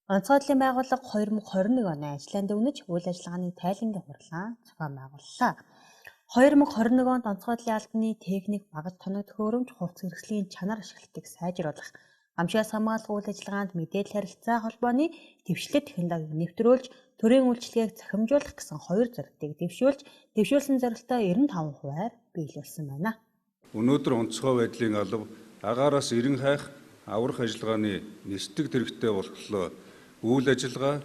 Онцгойлын байгууллага 2021 оны ажлын дүгнэж үйл ажиллагааны тайлангийн хурлаан зохион байгууллаа. 2021 онд онцгойлын албаны техник, багаж тоног төхөөрөмж, хувцас хэрэгслийн чанар ашиглалтыг сайжруулах, амшигаас хамгаалах үйл ажиллагаанд мэдээлэл харилцаа холбооны дэвшлэл технологиг нэвтрүүлж, төрийн үйлчилгээг захимжуулах гэсэн хоёр зорилтыг дэвшүүлсэн зорилтоо 95%-аар биелүүлсэн байна. Өнөөдөр онцгой байдлын алба агаараас эрен хайх аврах ажиллагааны нисдэг тэрэгтэй болохоор үйл ажиллагаа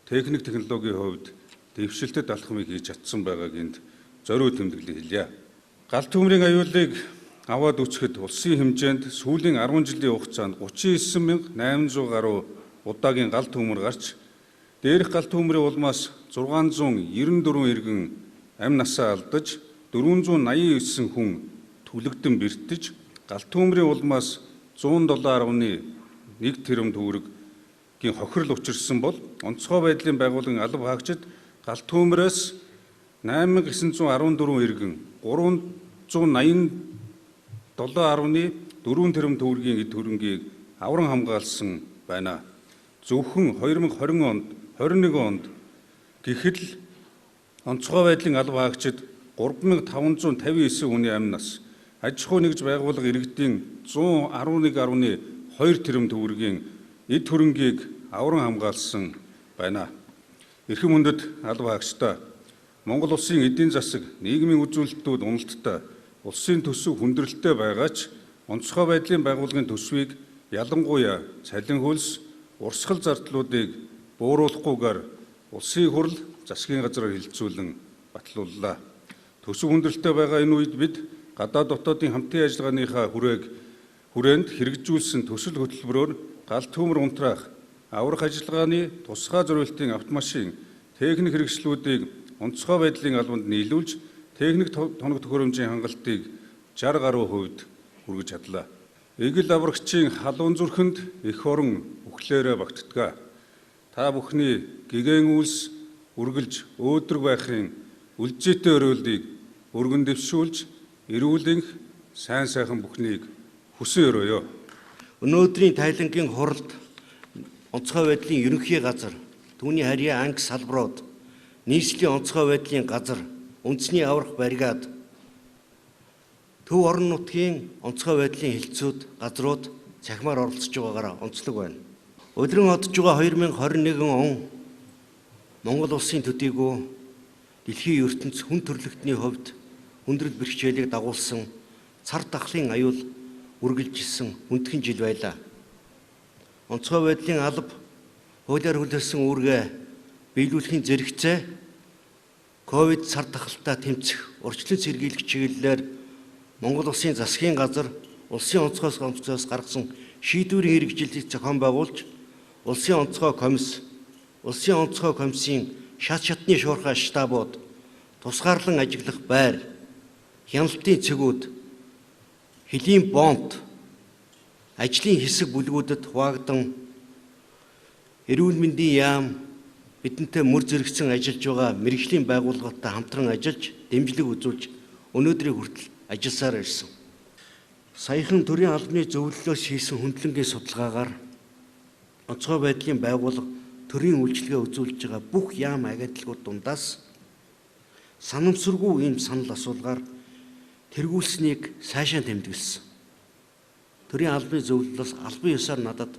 техник технологийн хувьд дэвшилтэд алхмыг хийж чадсан байгааг энд зориуд тэмдэглэж хэлье. Галт төмрийн аюулыг аваад үсгэд улсын хэмжээнд сүүлийн 10 жилийн хугацаанд 39,800 гаруй удаагийн галт төмөр гарч, дээрх галт төмрийн улмаас 694 иргэн амь насаа алдаж, 489 хүн түлэгдэн бэртэж, галт төмрийн улмаас 107.1 тэрбум төгрөгийн хохирол учирсан бол онцгой байдлын байгууллагын алба хаагчид галт төмрөөс 8,914 иргэн 387.4 тэрбум төгрөгийн эд хөрөнгийг авран хамгаалсан байна. Зөвхөн 2021 онд гэхэд л онцгой байдлын алба хаагчид 3,559 хүний амь нас, аж ахуй нэгж байгууллага иргэдийн 111.2 тэрбум төгрөгийн эд хөрөнгийг авран хамгаалсан байна. Эрхэм хүндэт алба хаагчдаа, Монгол улсын эдийн засаг, нийгмийн үзүүлэлтүүд уналттай, улсын төсөв хүндрэлтэй байгаа ч онцгой байдлын байгууллагын төсвийг ялангуяа цалин хөлс, урсгал зардлуудыг бууруулахгүйгээр улсын хурл засгийн газраар хилцүүлэн батлууллаа. Төсөв хүндрэлтэй байгаа энэ үед бид гадаад дотоодын хамтын ажиллагааныхаа хүрээнд хэрэгжүүлсэн төсөл хөтөлбөрөөр галт төмөр унтраах, аврах ажиллагааны тусгай зориултын автомашин, техник хэрэгслүүдийг онцгой байдлын албанд нийлүүлж, техник тоног төхөөрөмжийн хангалтыг 60 гаруй хувьд хүргэж чадлаа. Эгэл аврагчийн халуун зүрхэнд эх орон үхлээрээ багтдаг. Та бүхний гэгэн үйлс үргэлж өөдрөг байхын үлжээтэй өрөөлийг өргөн дэвшүүлж, эрүүлэнх сайн сайхан бүхнийг хүсэн өрөөё. Өнөөдрийн тайлангийн хуралд онцгой байдлын ерөнхий газар, түүний харьяа анги салбарууд, нийслэлийн онцгой байдлын газар, үндэсний аврах бригад, төв орон нутгийн онцгой байдлын хэлтсүүд, газрууд цахимаар оролцож байгаагаар онцлог байна. Өдрөн одож байгаа 2021 он Монгол улсын төдийгүй дэлхийн ертөнц хүн төрөлхтний хувьд хүндрэл бэрхшээлийг дагуулсан цар тахлын аюул үргэлжилсэн хүндхэн жил байлаа. Онцгой байдлын алба хуулиар хүлээсэн үүргээ биелүүлэхийн зэрэгцээ ковид цар тахалтай тэмцэх урьдчилан сэргийлэх чиглэлээр Монгол улсын засгийн газар улсын онцгой комиссоос гаргасан шийдвэрийн хэрэгжилтийг зохион байгуулж, улсын онцгой комиссийн шат шатны шуурхай штабууд, тусгаарлан ажиллах байр, хяналтын цэгүүд, хөлийн бонд, ажлын хэсэг бүлгүүдэд хуваагдан эрүүл мэндийн яам бидэнтэй мөр зэрэгцэн ажиллаж байгаа мэргэжлийн байгууллагатай хамтран ажиллаж, дэмжлэг үзүүлж өнөөдрийг хүртэл ажилласаар ирсэн. Саяхан төрийн албаны зөвлөлөөс хийсэн хөндлөнгийн судалгаагаар онцгой байдлын байгууллага төрийн үйлчилгээ үзүүлж байгаа бүх яам агентлагууд дундаас санамсаргүй ийм санал асуулгаар тэргүүлсэнийг сайшаа тэмдэглэсэн. Төрийн албаны зөвлөлөөс албан ёсоор надад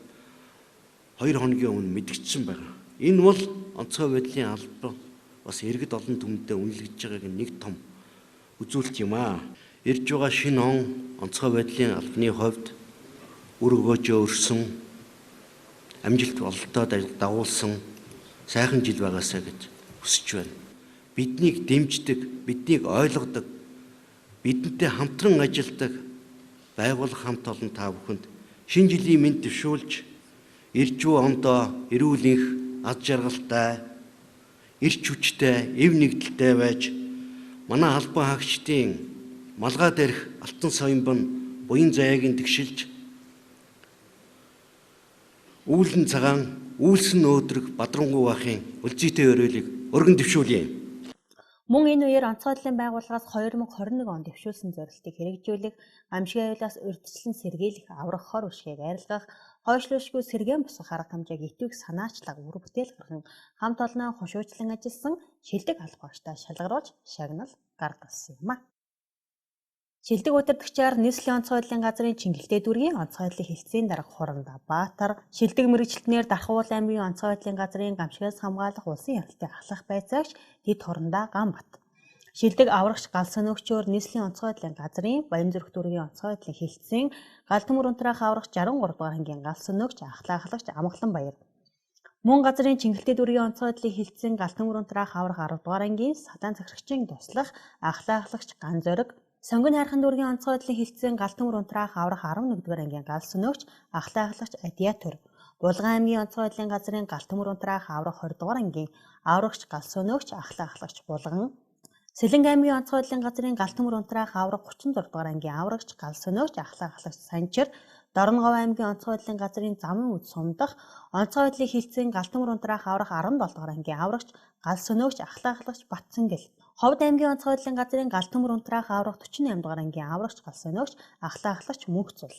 2 хоногийн өмнө мэдгдсэн байна. Энэ бол онцгой байдлын алба бас иргэд олон түмэндээ үнэлэгдэж байгааг нэг том үзүүлэлт юм аа. Ирж байгаа шинэ он онцгой байдлын албаны хувьд үр өгөөжөө өрсөн, амжилт бололтоод дагуулсан сайхан жил байгаасаа гэж хүсэж байна. Биднийг дэмждэг, биднийг ойлгодог, бидэнтэй хамтран ажилладаг байгууллага хамт олон та бүхэнд шинэ жилийн мэнд төшөөлж, ирж буй ондоо эрүүл энх, аз жаргалтай, эрч хүчтэй, эв нэгдэлтэй байж манай албан хаагчдын малгай дээрх алтан соёмбон буян заяагийн тэгшилж, үүлэн цагаан, үйлсэн өөдрөг бадрангуй байхын үлзийтэй өрөөлийг өргөн дэвшүүлье. Мөн энэ үеэр онцгой байдлын байгууллагаас 2021 онд дэвшүүлсэн зорилтыг хэрэгжүүлэх, амжиг аюулаас урьдчилан сэргийлэх, аврах хор үшгийг арилгах, хойшлуулшгүй сэргээн босгох арга хамжааг итвэх санаачлаг үр бүтээл гарган хамт олоноо хошуучлан ажилласан шилдэг алба багштай шалгаруулж шагнал гаргасан юм а. Шилдэг удирдагчаар нийслэлийн онцгой байдлын газрын Чингэлтэй дүүргийн онцгой байдлын хэлтсийн дарга Хуранда Баатар, шилдэг мэрэгчлэтнэр Дархуул аймгийн онцгой байдлын газрын гамшигаас хамгаалах улсын яралтын ахлах байцаагч Дэд Хуранда Ганбат, шилдэг аврагч галсан өгчөөр нийслэлийн онцгой байдлын газрын Баянзүрх дүүргийн онцгой байдлын хэлтсийн Галтмөр унтраах аврагч 63 дугаар ангийн галсан өгч ахлагч Амгалан Баяр, мөн газрын Чингэлтэй дүүргийн онцгой байдлын хэлтсийн Галтмөр унтраах аврах 10 дугаар ангийн садаан захирагчийн туслах ахлагч Ган Зориг, Сонгон хайрхан дүүргийн онцгой байдлын хэлтсийн Галтмөр унтраах аврах 11 дугаар ангийн галсан өгч ахлагч Адиатор, Булган аймгийн онцгой байдлын газрын Галтмөр унтраах аврах 20 дугаар ангийн аврагч галсан өгч ахлагч Булган, Сэлэнг аймгийн онцгой байдлын газрын Галтмөр унтраах аврах 36 дугаар ангийн аврагч галсан өгч ахлагч Санчир, Дорногов аймгийн онцгой байдлын газрын Замын үд сумдах онцгой байдлын хэлтсийн Галтмөр унтраах аврах 17 дугаар ангийн аврагч галсан өгч ахлагч Батцангэл, Ховд аймгийн онцгой байдлын газрын Галтмөр унтраах аврах 48 дугаар ангийн аврагч галсан өгч ахлагч Мөнхцул.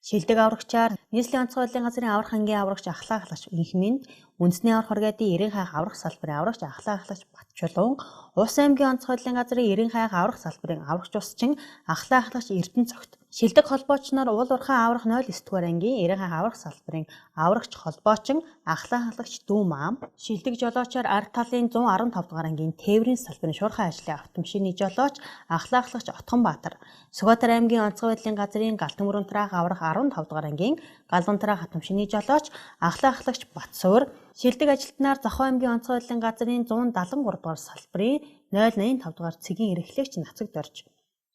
Шилдэг аврагчаар нийслэлийн онцгой байдлын газрын аврах ангийн аврагч ахлагч Инхмэнд, үндэсний аврах хоргаадын 90 хайх аврах салбарын аврагч ахлагч Батчулуун, Улс аймгийн онцгой байдлын газрын 90 хайх аврах салбарын аврагч усчин ахлагч Эрдэнэцогт, шилдэг холбооч нар Уул Уурхай аврах 09 дугаар ангийн 90 хайх аврах салбарын аврагч холбоочин ахлагч Дүүмаам, шилдэг жолоочоор ард талын 115 дугаар ангийн тээврийн салбарын шуурхай ажлын автомашины жолооч ахлагч Отгонбаатар, Сүхбаатар аймгийн онцгой байдлын газрын Галтмөр унтраах аврах 15 дугаар ангийн Галуунтраах автомашины жолооч ахлагч Батсуур, шилдэг ажилтнаар Зохио аймгийн онцгой байдлын газрын 173 дугаар салбарын 085 дугаар цэгийн эрхлэгч Нацагт орж,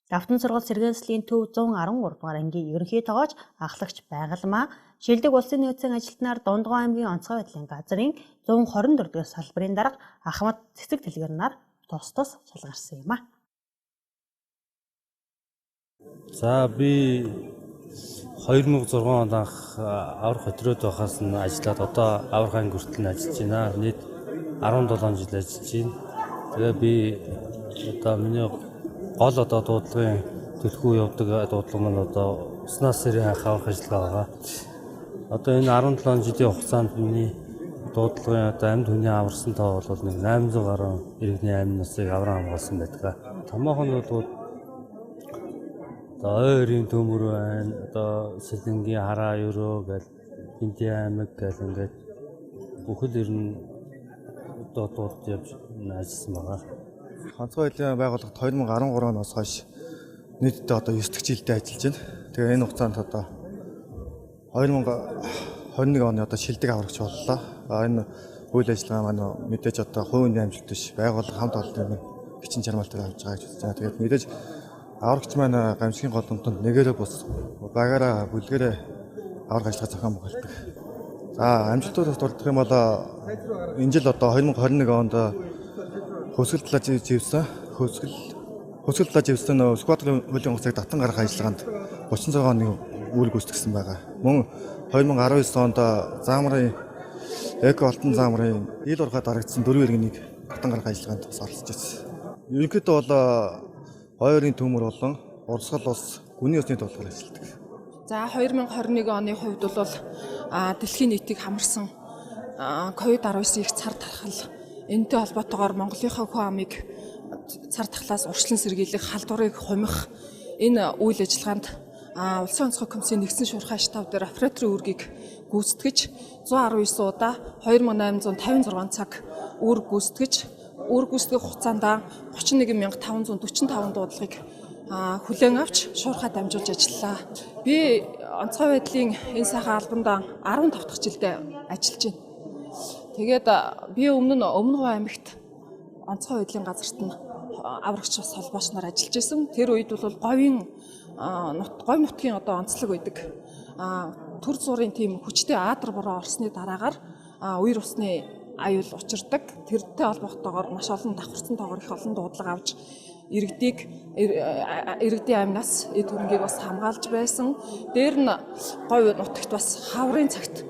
Давтан сургууль сэргээлслийн төв 113 дугаар ангийн ерөнхий тоогооч ахлагч Байгалмаа, шилдэг улсын нөөцийн ажилтнаар Дундгой аймгийн онцгой байдлын газрын 124 дугаар салбарын дарга Ахмад цэцэг дэлгэрнаар тус шалгарсан юм а. За би 2006 онд анх аврах хөтрөөд байхаас нь ажиллаад одоо аврах анги хүртэл нь ажиллаж байна. Нийт 17 жил ажиллаж байна. Тэгээ би одоо миний гол одоо дуудлагын төлхөө явдаг дуудлага маань одоо уснаас сэрийн анх аврах ажиллагаа байгаа. Одоо энэ 17 жилийн хугацаанд миний дуудлагын одоо амьд хүний аварсан тоо бол нэг 800 гаруй иргэний амин насыг авран хамгаалсан байдаг. Томоохон бол ойрын төмөр байна, одоо Сэлэнгийн хараа өрөө гэл Бинти аймаг гэл ингээд бүхэл ер нь одоо дууд явж ажилласан байгаа. Онцгой байдлын байгууллагад 2013 оноос хойш нийтдээ одоо 9 дэх жилдээ ажиллаж байна. Тэгээ энэ хугацаанд одоо 2021 оны одоо шилдэг аврагч боллоо. Энэ үйл ажиллагаа маань мэдээж одоо хувийн амжилт биш, байгууллага хамт олонны бичэн чармаалтайг авч байгаа гэж үзэж байна. Тэгээд мэдээж аврагч маань гамшигын голомтонд нэгээрээ бус багаараа бүлгэрээ аврах ажиллагаа зохион байгуулдаг. За амжилтуудаас дурдах юм бол энэ жил одоо 2021 онд хөсгөл талаа живсэн Сүхбаатарын хуулийн хугацааг татан гаргах ажиллагаанд 36 оны үйл гүйцэтгсэн байгаа. Мөн 2019 онд заамрын эко алтан заамрын ил урхад дарагдсан 4 иргэнийг татан гаргах ажиллагаанд бас оролцож байсан. Ерөнхийдөө бол хоёрын төмөр болон урсгал ус гүний усны тулгаар ажилладаг. За 2021 оны хувьд бол дэлхийн нийтийг хамарсан COVID-19 их цар тархал энэтэй холбоотойгоор Монголынхаа хүн амыг цар тахлаас урьдчилан сэргийлэх, халдварыг хумих энэ үйл ажиллагаанд Улсын онцгой комиссийн нэгдсэн шуурхай штаб дээр операторын үүргийг гүйцэтгэж 119 удаа 2856 цаг үүрэг гүйцэтгэх хугацаанд 31545 дуудлагыг хүлээн авч шуурхай дамжуулж ажиллалаа. Би онцгой байдлын энэ сайхан албанд 15 дахь жилдээ ажиллаж байна. Тэгээд би өмнө Хувь аймагт онцгой байдлын газарт нь аврагч бас холбооч нар ажиллаж байсан. Тэр үед бол говь нутгийн одоо онцлог байдаг. Төр зургийн тийм хүчтэй аадар бороо орсны дараагаар үер усны аюул учирдаг. Тэртэй холбоотойгоор маш олон давхарсан тоогоор их олон дуудлага авч иргэдийн амнаас эд хөрөнгийг бас хамгаалж байсан. Дээр нь говь нутагт бас хаврын цагт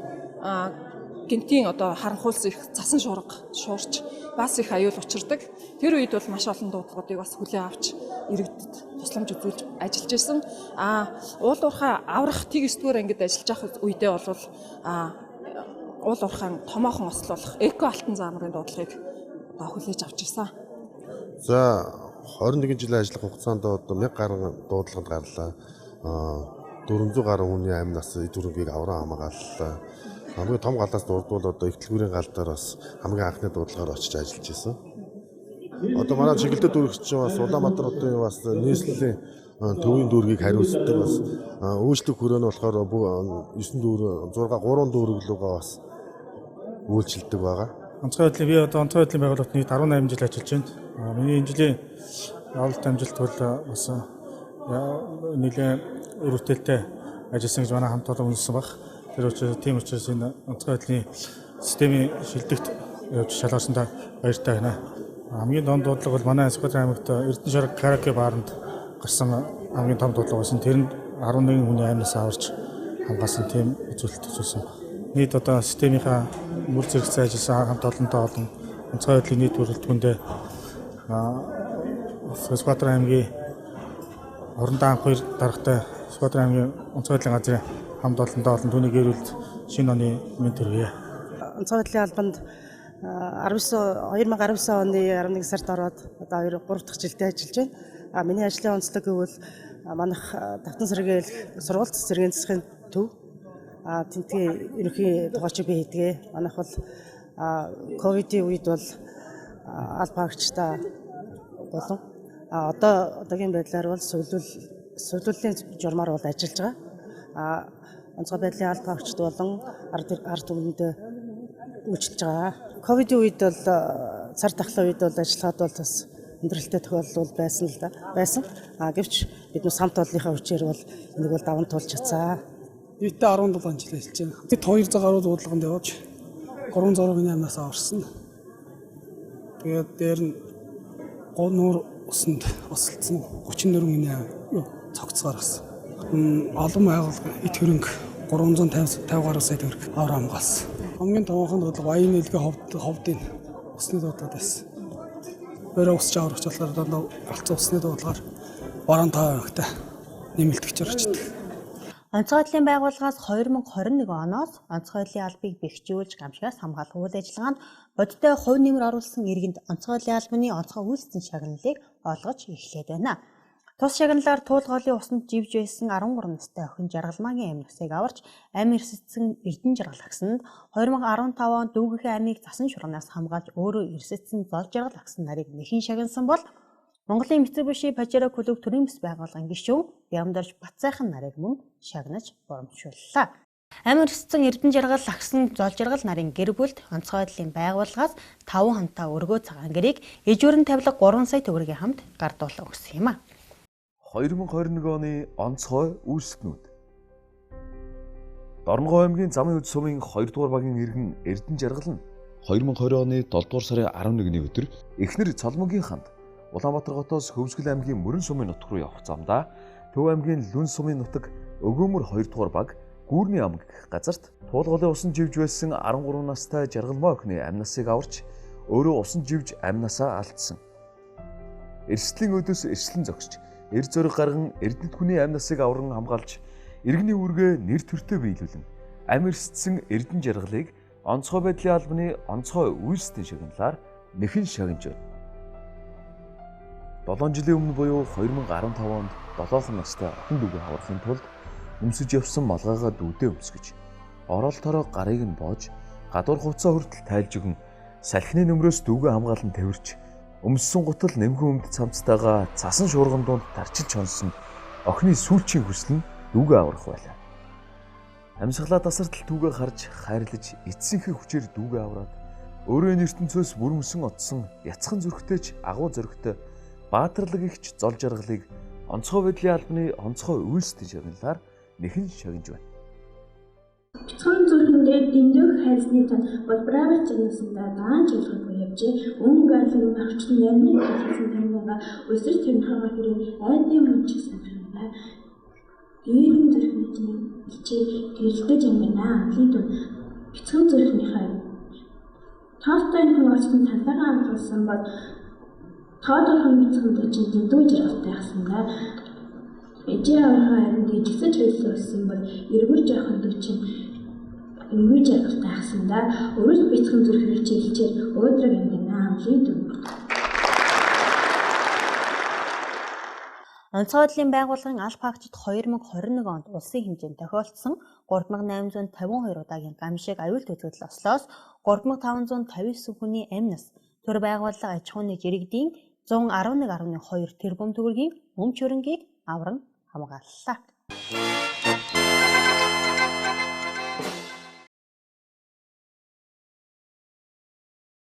гинтийн одоо харанхуйлс их цасан шуурч бас их аюул учирдаг. Тэр үед бол маш олон дуудлагуудыг бас хүлээн авч иргэдэд тусламж үзүүлж ажиллаж исэн. Уул уурхай аврах тэг 9-р ангид ажиллаж байх үедээ бол уул уурхайн томоохон ослуулах эко алтан заамрын дуудлагыг хүлээж авч ирсэн. За 21 жилийн ажиллах хугацаанд одоо 1000 гаруй дуудлаганд гарлаа. 400 гаруй хүний амь нас эд хөрөнгийг авран хамгааллаа. Хамгийн том галаас дурдвал одоо Ихтлгүүрийн гал дээр бас хамгийн анхны дуудлагаар очиж ажиллаж исэн. Одоо манай чиглэлд дүүрэгч чинь бас Улаанбаатар хотын бас нийслэлийн төвийн дүүргийг хариуцдаг бас үйлчлэг хүрээ нь болохоор 9 дүүр 3 дүүрэг лугаа бас үйлчилдэг байгаа. Онцгой байдлын би одоо онцгой байдлын байгууллагт нийт 18 жил ажиллаж байна. Миний энэ жилийн явуулт амжилт бол бас нэлээд өрөвдөлтөй ажилласан гэж манай хамт олон үнэлсэн баг. Тэр учраас тийм учраас энэ онцгой байдлын системийн шилдэгт явж шалгасандаа баяртай байна. Хамгийн том дуудлага бол манай Скот аймагт Эрдэнэ шараг караоке бааранд гарсан хамгийн том дуудлага байсан. Тэрэнд 11 хүний амнаас аварч хамгаалсан тийм үзүүлэлт үзүүлсэн. Нийт одоо системийнхаа мөр зэрэгцээ ажилласан хамт олонтой олон онцгой байдлын нийт бүрэлдэхүүндээ Скот аймгийн орондоо анх 2 даргатай Скот аймгийн онцгой байдлын газрын хамт олонтой олон түүний гэрүүлд шинэ оны мэд төргийе. Онцгой байдлын албанд 2019 оны 11 сард ороод одоо 3 дахь жилдээ ажиллаж байна. Миний ажлын онцлог гэвэл манайх Давтан сэргээл сургууль цэцэргийн засгийн төв тентгийн ерөнхий тугаачийг би хийдэг. Манайх бол ковидын үед бол аль багчтай болон одоогийн байдлаар бол сувлууллийн журмаар бол ажиллаж байгаа. Онцгой байдлын аль багчд болон ард түмэнд үйлчилж байгаа. Ковидын үед бол цар тахлын үед бол ажиллахад бол бас өндөрлөлтөй тохиолдол байсан л да. Гэвч бид нүс хамт олонныхаа хүчээр бол энийг бол даван туулж чадсан. Нийтдээ 17 жил ажиллаж байна. Тэд 200 гаруй дуудлаганд явж 308 амнаас аварсан. Тэгээд дээр нь нуур усанд осолцсон 34 хүний цогц гаргасан. Олон байгууллага эд хөрөнгө 350 гаруй сая төгрөг авар хамгаалсан. Хамгийн томоохон дуудлага баян нийлгээ ховдын усны дуудлага байсан. Өөрөө усч аврагч болохоор дандаа галцсан усны дуудлагаар 35%-тай нэмэлтгч орчдөг. Онцгой байдлын байгууллагаас 2021 оноос онцгой байдлын албыг бэхжүүлж гамшигаас хамгаалах үйл ажиллагаанд бодиттой хувь нэмэр оруулсан иргэнд онцгой байдлын албаны онцгой үйлсийн шагналыг олгож эхлээд байна. Тус шагналаар туулгын усанд живж байсан 13 настай охин жаргалмаагийн амь насыг аварч амь эрсэцсэн Эрдэнэ жаргал агсанд 2015 онд дүүгийнхээ амийг засан шугамнаас хамгаалж өөрөө эрсэцсэн зол жаргал агсан нарыг нэхэн шагнасан бол Монголын Mitsubishi Pajero клуб төрийн бас байгууллагын гишүүн Бямдарч Батсайхан нарыг мөн шагнаж боромжшууллаа. Амь эрсэцсэн Эрдэнэ жаргал агсан зол жаргал нарын гэр бүлд онцгой байдлын байгууллагаас 5 хантаа өргөө цагаан гэрийг ижүүрэн тавилга 3 сая төгрөгийн хамт гардуулан өгсөн юм а. 2021 оны онцгой үйлсэтнүүд. Дорногов аймгийн Замын үд сумын 2 дугаар багийн иргэн Эрдэнэ жаргал нь 2020 оны 7 дугаар сарын 11-ний өдөр эхнэр Цолмогийн ханд Улаанбаатар хотоос Хөвсгөл аймгийн Мөрөн сумын нутг руу явах замдаа Төв аймгийн Лүн сумын нутаг Өгөөмөр 2 дугаар баг Гүүрний ам гэх газарт туулгын усан живж байсан 13 настай жаргалмаа охины амь насыг аварч өөрөө усан живж амь насаа алдсан. Эрсдлийн өдөөс эрслэн зогсож эр зориг гарган Эрдэнэт хүний амь насыг авран хамгаалж иргэний үргээ нэр төртөө биелүүлэн амь эрсдсэн Эрдэнэ жаргалыг онцгой байдлын албаны онцгой үйлсийн шагналаар нэхэн шагнаж байна. 7 жилийн өмнө буюу 2015 онд 7 настай охин дүүгээ аврахын тулд өмсөж явсан малгайгаа дүүдээ өмсгөж оролтороо гарыг нь боож гадуур хувцас хүртэл тайлж өгөн салхины нөмрөөс дүүгээ хамгаалан тавирч өмссөн гутал нэмхэн өмд цамцтайгаа цасан шуурган донд тарчилж хонсон охины сүүлчийн хүсэл нь дүүгээ аврах байлаа. Амьсгалаа тасартал дүүгээ харж хайрлаж эцсийнхээ хүчээр дүүгээ авраад өөрөө ертөнцөөс бүр мөсөн отсон яцхан зүрхтэйч агуу зөрөгтэй баатарлаг ихч зол жаргалыг онцгой байдлын албаны онцгой үйлсийн шагналаар нэхэн шагнаж байна. Бяцхан зүрхэндээ дэндөх хайрсны цан болбраагаар чанасандаа даан чиглэхгүй явжээ. Өмнө галын авчин ярмын хэлсэн тамигаа өсөр тэмхээгээ хэрэг айдын мөчс санагдаа. Дээрэн зүрхэндээ ичээ гэрэлдэж юм байна. Лидо бяцхан зүрхнийхээ Толстойн хуваалцсан талаагаа амтулсан бол тоодорхон бяцхан чинь дэндүү жаргалтай хасандаа ээжээ аврахаа харин дижигсэж байсан болсон бол эргүүр жоохон дүү чинь энгүй жаргалтай хасандаа өөрөс бяцхан зүрхрээ чийлчээр өөдрөг амьдрнаа амлын дүн. Онцгой байдлын байгууллагын аль фактид 2021 онд улсын хэмжээнд тохиолдсон 3852 удаагийн гамшиг аюулт үзэгдэл ослоос 3559 хүний амь нас төр байгууллага аж ахуйн жирэгдийн 111.2 тэрбум төгрөгийн өмч хөрөнгийг авран хамгааллаа.